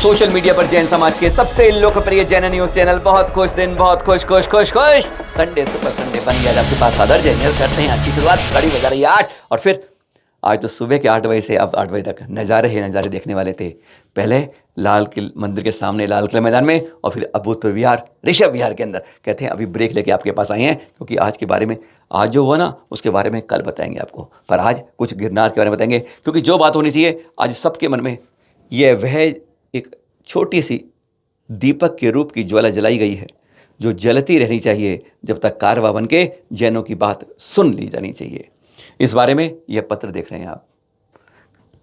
Social media पर जैन समाज के सबसे लोकप्रिय जैन न्यूज चैनल बहुत खुश दिन बहुत खुश संडे सुपर संडे बन गया। आपके पास अदर जैन करते हैं। आज की शुरुआत घड़ी बजा रही है 8 और फिर आज तो सुबह के 8 बजे से अब 8 बजे तक नज़ारे देखने वाले थे। पहले लाल किले मंदिर के सामने लाल किला मैदान में और फिर अभूतपूर्व विहार ऋषभ विहार के अंदर। कहते हैं अभी ब्रेक लेके आपके पास आए हैं क्योंकि आज के बारे में आज जो हुआ ना उसके बारे में कल बताएंगे आपको, पर आज कुछ गिरनार के बारे में बताएंगे क्योंकि जो बात होनी चाहिए आज सबके मन में यह वह एक छोटी सी दीपक के रूप की ज्वाला जलाई गई है जो जलती रहनी चाहिए जब तक कारवा बन के जैनों की बात सुन ली जानी चाहिए। इस बारे में यह पत्र देख रहे हैं आप।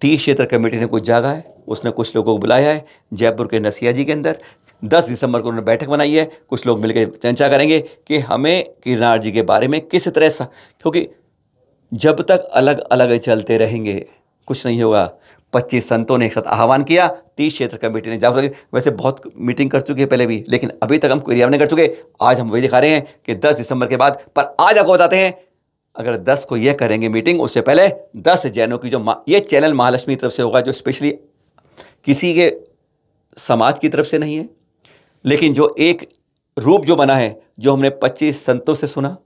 30 क्षेत्र कमेटी ने कुछ जागा है, उसने कुछ लोगों को बुलाया है जयपुर के नसिया जी के अंदर। 10 दिसंबर को उन्होंने बैठक बनाई है। कुछ लोग मिलकर चर्चा करेंगे कि हमें गिरनार जी के बारे में किस तरह क्योंकि जब तक अलग अलग चलते रहेंगे कुछ नहीं होगा। 25 संतों ने एक साथ आह्वान किया, 30 क्षेत्र कमेटी ने जाकर वैसे बहुत मीटिंग कर चुकी है पहले भी, लेकिन अभी तक हम क्रियान्वयन नहीं कर चुके। आज हम वही दिखा रहे हैं कि 10 दिसंबर के बाद, पर आज आपको बताते हैं अगर 10 को यह करेंगे मीटिंग, उससे पहले 10 जैनों की जो ये चैनल महालक्ष्मी की तरफ से होगा, जो स्पेशली किसी के समाज की तरफ से नहीं है, लेकिन जो एक रूप जो बना है, जो हमने 25 संतों से सुना,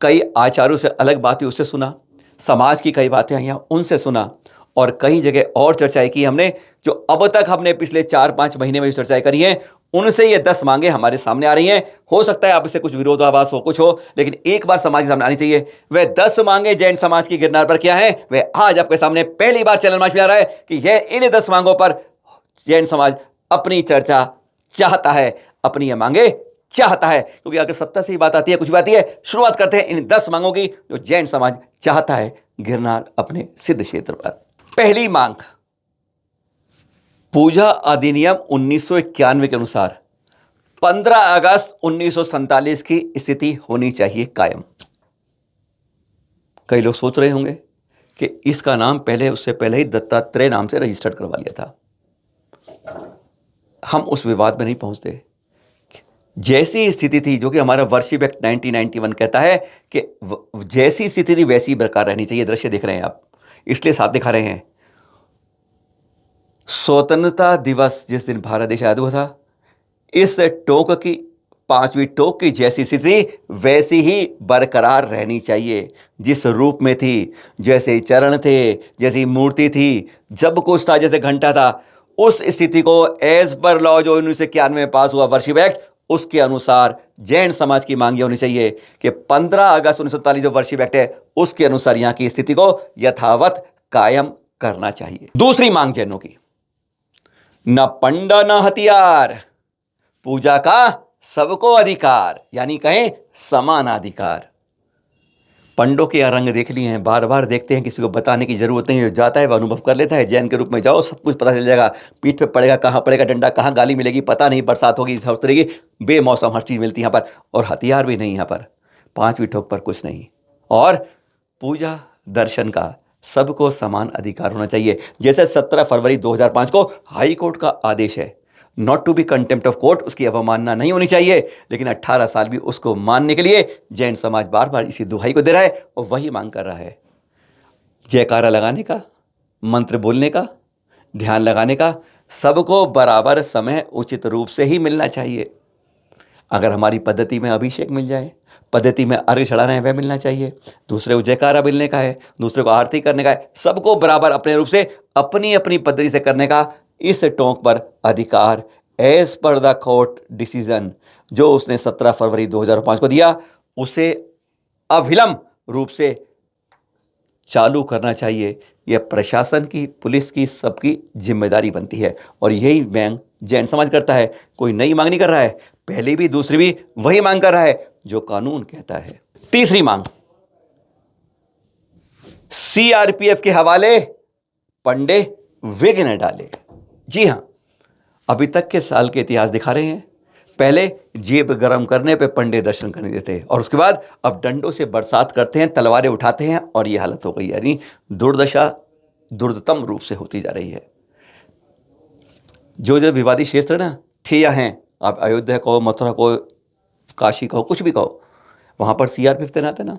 कई आचार्यों से अलग बातें उससे सुना, समाज की कई बातें आई उनसे सुना और कई जगह और चर्चाएं की हमने, जो अब तक हमने पिछले 4-5 महीने में जो चर्चाएं करी हैं उनसे ये 10 मांगे हमारे सामने आ रही हैं। हो सकता है अब इससे कुछ विरोधाभास हो, कुछ हो, लेकिन एक बार समाज के सामने आनी चाहिए। वह 10 मांगे जैन समाज की गिरनार पर क्या है, वह आज आपके सामने पहली बार चैनल में आ रहा है कि यह इन 10 मांगों पर जैन समाज अपनी चर्चा चाहता है, अपनी ये मांगे चाहता है। क्योंकि अगर सत्ता से ही बात आती है, कुछ बात है, शुरुआत करते हैं इन 10 मांगों की जो जैन समाज चाहता है गिरनार अपने सिद्ध क्षेत्र पर। पहली मांग, पूजा अधिनियम 1991 के अनुसार 15 अगस्त 1947 की स्थिति होनी चाहिए कायम। कई लोग सोच रहे होंगे कि इसका नाम पहले उससे पहले ही दत्तात्रेय नाम से रजिस्टर्ड करवा लिया था। हम उस विवाद में नहीं पहुंचते। जैसी स्थिति थी, जो कि हमारा वर्शिप एक्ट 1991 कहता है कि जैसी स्थिति थी वैसी बरकरार रहनी चाहिए। दृश्य देख रहे हैं आप, इसलिए साथ दिखा रहे हैं। स्वतंत्रता दिवस जिस दिन भारत देश आजाद हुआ था, इस टोक की 5वीं टोक की जैसी स्थिति वैसी ही बरकरार रहनी चाहिए, जिस रूप में थी, जैसे चरण थे, जैसी मूर्ति थी, जब कुछ था, जैसे घंटा था, उस स्थिति को एज पर लॉ जो 1991 में पास हुआ वर्शिप एक्ट, उसके अनुसार जैन समाज की मांग ये होनी चाहिए कि 15 अगस्त 1947 जो वर्शिप एक्ट है उसके अनुसार यहां की स्थिति को यथावत कायम करना चाहिए। दूसरी मांग जैनों की, न पंडा न हथियार, पूजा का सबको अधिकार, यानी कहें समान अधिकार। पंडों के रंग देख लिए हैं, बार बार देखते हैं, किसी को बताने की जरूरत नहीं है, जो जाता है वह अनुभव कर लेता है। जैन के रूप में जाओ, सब कुछ पता चल जाएगा। पीठ पे पड़ेगा, कहाँ पड़ेगा डंडा, कहाँ गाली मिलेगी पता नहीं, बरसात होगी, उतरेगी, बेमौसम हर चीज़ मिलती है यहाँ पर, और हथियार भी नहीं यहाँ पर, 5वीं ठोक पर कुछ नहीं। और पूजा दर्शन का सबको समान अधिकार होना चाहिए। जैसे 17 फरवरी 2005 को हाई कोर्ट का आदेश है, not to be contempt of court, उसकी अवमानना नहीं होनी चाहिए, लेकिन 18 साल भी उसको मानने के लिए जैन समाज बार बार इसी दुहाई को दे रहा है और वही मांग कर रहा है। जयकारा लगाने का, मंत्र बोलने का, ध्यान लगाने का, सबको बराबर समय उचित रूप से ही मिलना चाहिए। अगर हमारी पद्धति में अभिषेक मिल जाए, पद्धति में अर्घ्य चढ़ाना है वह मिलना चाहिए, दूसरे को जयकारा मिलने का है, दूसरे को आरती करने का है, सबको बराबर अपने रूप से अपनी अपनी पद्धति से करने का इस टोंक पर अधिकार as per the court decision जो उसने 17 फरवरी 2005 को दिया, उसे अविलंब रूप से चालू करना चाहिए। यह प्रशासन की, पुलिस की, सबकी जिम्मेदारी बनती है और यही मांग जैन समाज करता है। कोई नई मांग नहीं कर रहा है, पहली भी दूसरी भी वही मांग कर रहा है जो कानून कहता है। तीसरी मांग, सीआरपीएफ के हवाले पंडे विघ्न डाले। जी हां, अभी तक के साल के इतिहास दिखा रहे हैं। पहले जेब गर्म करने पे पंडे दर्शन करने देते और उसके बाद अब डंडों से बरसात करते हैं, तलवारें उठाते हैं और ये हालत हो गई। यानी दुर्दशा दुर्दतम रूप से होती जा रही है। जो जो विवादी क्षेत्र ना थे या हैं, आप अयोध्या कहो, मथुरा कहो, काशी कहो, कुछ भी कहो, वहाँ पर सीआरपीएफ तैनात है ना,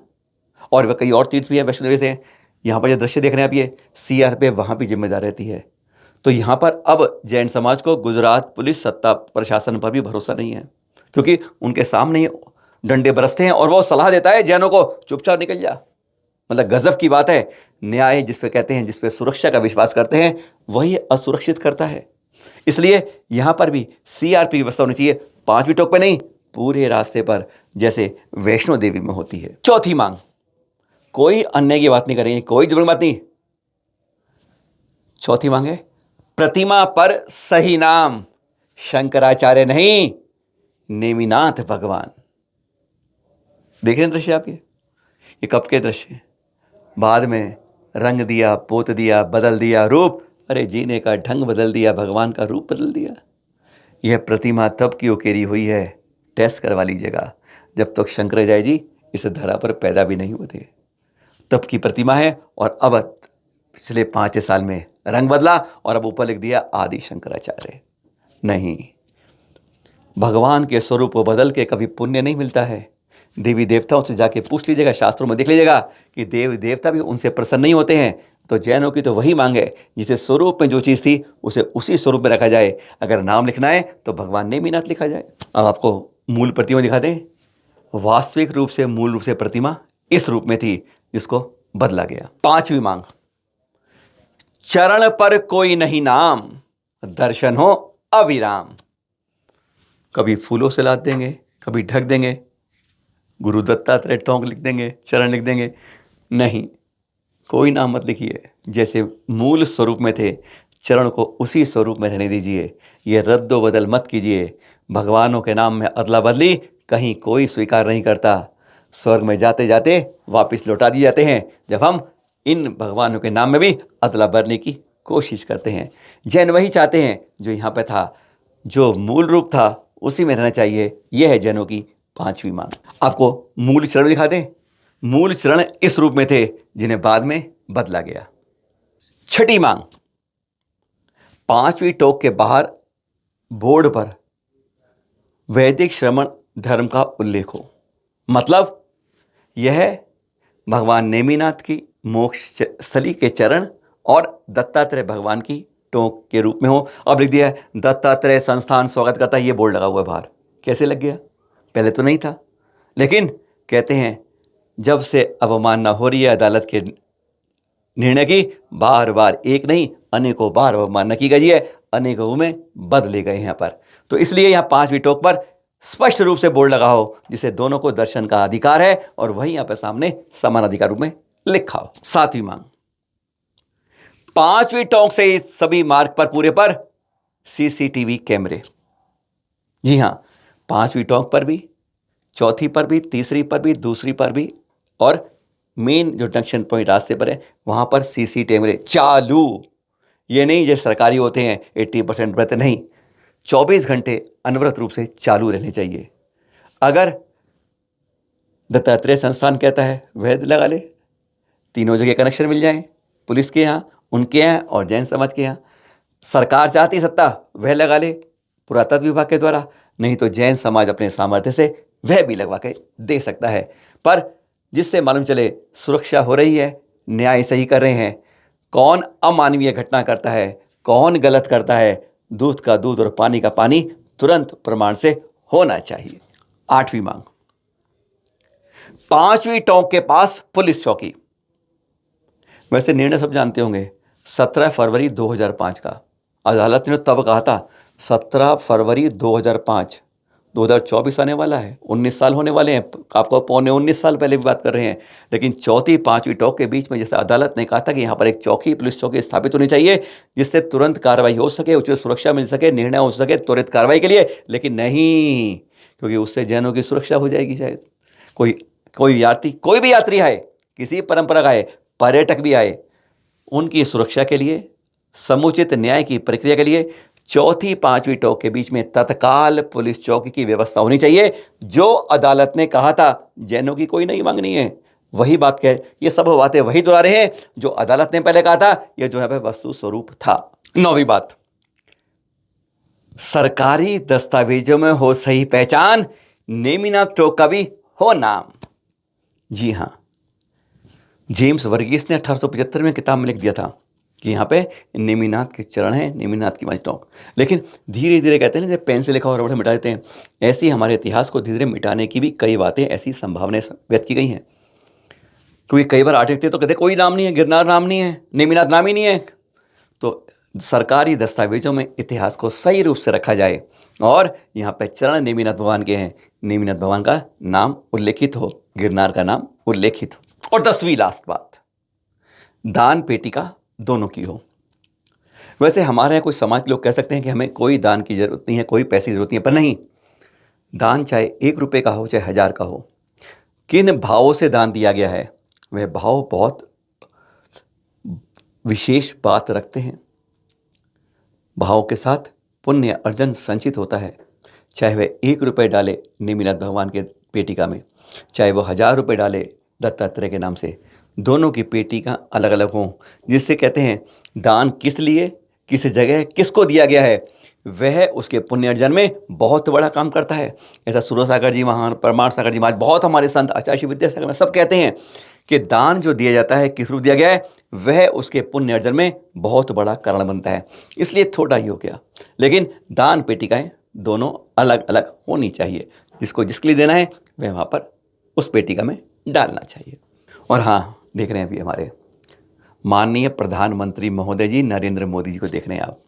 और वह कई और तीर्थ भी हैं, वैष्णो देवी से हैं। यहाँ पर जो दृश्य देख रहे हैं आप, ये सीआरपीएफ वहाँ भी जिम्मेदार रहती है। तो यहाँ पर अब जैन समाज को गुजरात पुलिस सत्ता प्रशासन पर भी भरोसा नहीं है, क्योंकि उनके सामने ही डंडे बरसते हैं और वो सलाह देता है जैनों को चुपचाप निकल जा। मतलब गजब की बात है। न्याय जिस पे कहते हैं, जिस पे सुरक्षा का विश्वास करते हैं, वही असुरक्षित करता है। इसलिए यहाँ पर भी सीआरपी की व्यवस्था होनी चाहिए, 5वीं टोक पे नहीं, पूरे रास्ते पर, जैसे वैष्णो देवी में होती है। चौथी मांग, कोई अन्याय की बात नहीं करेंगे, कोई जुर्म बात नहीं। चौथी मांग है प्रतिमा पर सही नाम, शंकराचार्य नहीं, नेमिनाथ भगवान। देख रहे हैं दृश्य आप? ये कब के दृश्य हैं? बाद में रंग दिया, पोत दिया, बदल दिया रूप, अरे जीने का ढंग बदल दिया, भगवान का रूप बदल दिया। यह प्रतिमा तब की उकेरी हुई है, टेस्ट करवा लीजिएगा, जब तक शंकराचार्य जी इस धरा पर पैदा भी नहीं होते, तब की प्रतिमा है। और अब पिछले 5 साल में रंग बदला और अब ऊपर लिख दिया आदि शंकराचार्य। नहीं, भगवान के स्वरूप को बदल के कभी पुण्य नहीं मिलता है। देवी देवताओं से जाके पूछ लीजिएगा, शास्त्रों में देख लीजिएगा कि देवी देवता भी उनसे प्रसन्न नहीं होते हैं। तो जैनों की तो वही मांग है, जिसे स्वरूप में जो चीज़ थी उसे उसी स्वरूप में रखा जाए। अगर नाम लिखना है तो भगवान नेमिनाथ लिखा जाए। अब आपको मूल प्रतिमा दिखा दें। वास्तविक रूप से, मूल रूप से प्रतिमा इस रूप में थी, जिसको बदला गया। 5वीं मांग, चरण पर कोई नहीं नाम, दर्शन हो अविराम। कभी फूलों से लाद देंगे, कभी ढक देंगे, गुरु दत्तात्रेय टोंक लिख देंगे, चरण लिख देंगे। नहीं, कोई नाम मत लिखिए, जैसे मूल स्वरूप में थे, चरण को उसी स्वरूप में रहने दीजिए। ये रद्दो बदल मत कीजिए। भगवानों के नाम में अदला बदली कहीं कोई स्वीकार नहीं करता। स्वर्ग में जाते जाते वापस लौटा दिए जाते हैं, जब हम इन भगवानों के नाम में भी अदला बदलने की कोशिश करते हैं। जैन वही चाहते हैं जो यहाँ पे था, जो मूल रूप था उसी में रहना चाहिए। यह है जैनों की 5वीं मांग। आपको मूल चरण दिखा दें। मूल चरण इस रूप में थे, जिन्हें बाद में बदला गया। 6ठी मांग, 5वीं टोक के बाहर बोर्ड पर वैदिक श्रमण धर्म का उल्लेख हो। मतलब यह भगवान नेमिनाथ की मोक्ष स्थली के चरण और दत्तात्रेय भगवान की टोक के रूप में हो। अब लिख दिया है दत्तात्रेय संस्थान स्वागत करता है, ये बोर्ड लगा हुआ है बाहर। कैसे लग गया? पहले तो नहीं था, लेकिन कहते हैं जब से अवमानना हो रही है अदालत के निर्णय की, बार बार एक नहीं अनेकों बार अवमानना की गई है, अनेकों में बदले गए यहाँ पर। तो इसलिए यहाँ 5वीं टोक पर स्पष्ट रूप से बोर्ड लगा हो, जिसे दोनों को दर्शन का अधिकार है, और वही यहाँ पर सामने समान अधिकार रूप में लिखा हो। 7वीं मांग, 5वीं टोक से सभी मार्ग पर पूरे पर सीसीटीवी कैमरे। जी हाँ, 5वीं टोक पर भी, चौथी पर भी, तीसरी पर भी, दूसरी पर भी, और मेन जो जंक्शन पॉइंट रास्ते पर है वहाँ पर सीसी कैमरे चालू। ये नहीं जैसे सरकारी होते हैं 80% रहते, नहीं, 24 घंटे अनवरत रूप से चालू रहने चाहिए। अगर दत्तात्रेय संस्थान कहता है वह लगा ले, तीनों जगह कनेक्शन मिल जाए, पुलिस के यहाँ, उनके यहाँ और जैन समाज के यहाँ। सरकार चाहती सत्ता वह लगा ले पुरातत्व विभाग के द्वारा, नहीं तो जैन समाज अपने सामर्थ्य से वह भी लगवा के दे सकता है। पर जिससे मालूम चले सुरक्षा हो रही है, न्याय सही कर रहे हैं। कौन अमानवीय घटना करता है, कौन गलत करता है, दूध का दूध और पानी का पानी तुरंत प्रमाण से होना चाहिए। 8वीं मांग, 5वीं टोक के पास पुलिस चौकी। वैसे निर्णय सब जानते होंगे, 17 फरवरी 2005 का। अदालत ने तब कहा था 17 फरवरी 2005, 2024 आने वाला है, 19 साल होने वाले हैं, आपको पौने 19 साल पहले भी बात कर रहे हैं। लेकिन चौथी 5वीं टोक के बीच में जैसे अदालत ने कहा था कि यहाँ पर एक चौकी, पुलिस चौकी स्थापित होनी चाहिए, जिससे तुरंत कार्रवाई हो सके, उचित सुरक्षा मिल सके, निर्णय हो सके त्वरित कार्रवाई के लिए। लेकिन नहीं, क्योंकि उससे जैनों की सुरक्षा हो जाएगी। शायद कोई यात्री, कोई भी यात्री आए, किसी परंपरा का आए, पर्यटक भी आए, उनकी सुरक्षा के लिए, समुचित न्याय की प्रक्रिया के लिए चौथी 5वीं टोक के बीच में तत्काल पुलिस चौकी की व्यवस्था होनी चाहिए। जो अदालत ने कहा था, जैनों की कोई नई मांग नहीं है, वही बात कह, ये सब बातें वही दोहरा रहे हैं जो अदालत ने पहले कहा था। ये जो है वस्तु स्वरूप था। 9वीं बात, सरकारी दस्तावेजों में हो सही पहचान, नेमिनाथ टोक का भी हो नाम। जी हाँ, जेम्स वर्गीस ने 1875 में किताब में लिख दिया था कि यहाँ पे नेमिनाथ के चरण हैं, नेमिनाथ की मजटोंक। लेकिन धीरे धीरे कहते हैं ना, जब पेन से लिखा और मिटा देते हैं, ऐसे ही हमारे इतिहास को धीरे धीरे मिटाने की भी कई बातें, ऐसी संभावनाएं व्यक्त की गई हैं। क्योंकि कई बार आर्ट लिखते तो कहते कोई नाम नहीं है, गिरनार नाम नहीं है, नेमिनाथ नाम ही नहीं है। तो सरकारी दस्तावेजों में इतिहास को सही रूप से रखा जाए और यहाँ पे चरण नेमिनाथ भगवान के हैं, नेमिनाथ भगवान का नाम उल्लेखित हो, गिरनार का नाम उल्लेखित हो। और 10वीं लास्ट बात, दान पेटिका दोनों की हो। वैसे हमारे यहाँ कुछ समाज के लोग कह सकते हैं कि हमें कोई दान की जरूरत नहीं है, कोई पैसे की जरूरत नहीं है, पर नहीं, दान चाहे 1 रुपये का हो, चाहे 1000 का हो, किन भावों से दान दिया गया है वह भाव बहुत विशेष बात रखते हैं। भाव के साथ पुण्य अर्जन संचित होता है। चाहे वह 1 रुपये डाले नेमिनाथ भगवान के पेटिका में, चाहे वो 1000 रुपये डाले दत्तात्रेय के नाम से, दोनों की पेटिका अलग अलग हों, जिससे कहते हैं दान किस लिए, किस जगह, किसको दिया गया है, वह उसके पुण्य अर्जन में बहुत बड़ा काम करता है। ऐसा सुरसागर जी महान, परमार सागर जी महान, बहुत हमारे संत आचार्य श्री विद्यासागर में सब कहते हैं कि दान जो दिया जाता है, किस रूप दिया गया है, वह उसके पुण्य अर्जन में बहुत बड़ा कारण बनता है। इसलिए थोड़ा ही हो गया, लेकिन दान पेटिकाएं दोनों अलग अलग होनी चाहिए। जिसको जिसके लिए देना है वह वहाँ पर उस पेटिका में डालना चाहिए। और हाँ, देख रहे हैं अभी हमारे माननीय प्रधानमंत्री महोदय जी नरेंद्र मोदी जी को देख रहे हैं आप।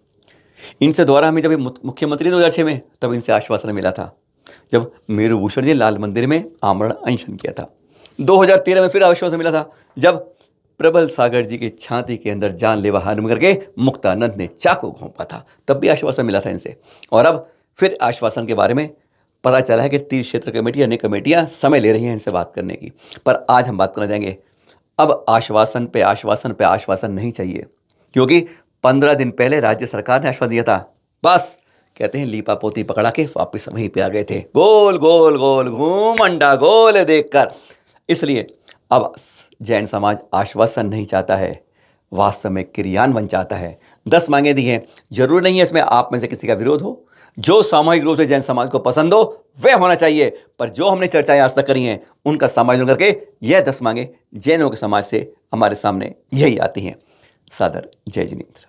इनसे द्वारा हमें जब मुख्यमंत्री 2006 में, तब इनसे आश्वासन मिला था जब मेरुभूषण जी लाल मंदिर में आमरण अनशन किया था। 2013 में फिर आश्वासन मिला था जब प्रबल सागर जी की छाती के अंदर जानलेवा हमला करके मुक्तानंद ने चाकू घोंपा था, तब भी आश्वासन मिला था इनसे। और अब फिर आश्वासन के बारे में पता चला है कि तीर्थ क्षेत्र कमेटी, अन्य कमेटियां समय ले रही हैं इनसे बात करने की। पर आज हम बात करना चाहेंगे, अब आश्वासन पे आश्वासन पे आश्वासन नहीं चाहिए, क्योंकि 15 दिन पहले राज्य सरकार ने आश्वासन दिया था, बस कहते हैं लीपा पोती पकड़ा के वापस वहीं पे आ गए थे, गोल गोल गोल घूम अंडा गोल देखकर। इसलिए अब जैन समाज आश्वासन नहीं चाहता है, वास्तव में क्रियान्वयन चाहता है। 10 मांगे दी हैं, जरूर नहीं है इसमें आप में से किसी का विरोध हो। जो सामूहिक रूप से जैन समाज को पसंद हो वह होना चाहिए, पर जो हमने चर्चाएं आज तक करी हैं उनका समायोजन करके यह 10 मांगे जैनों के समाज से हमारे सामने यही आती हैं। सादर जय जिनेंद्र।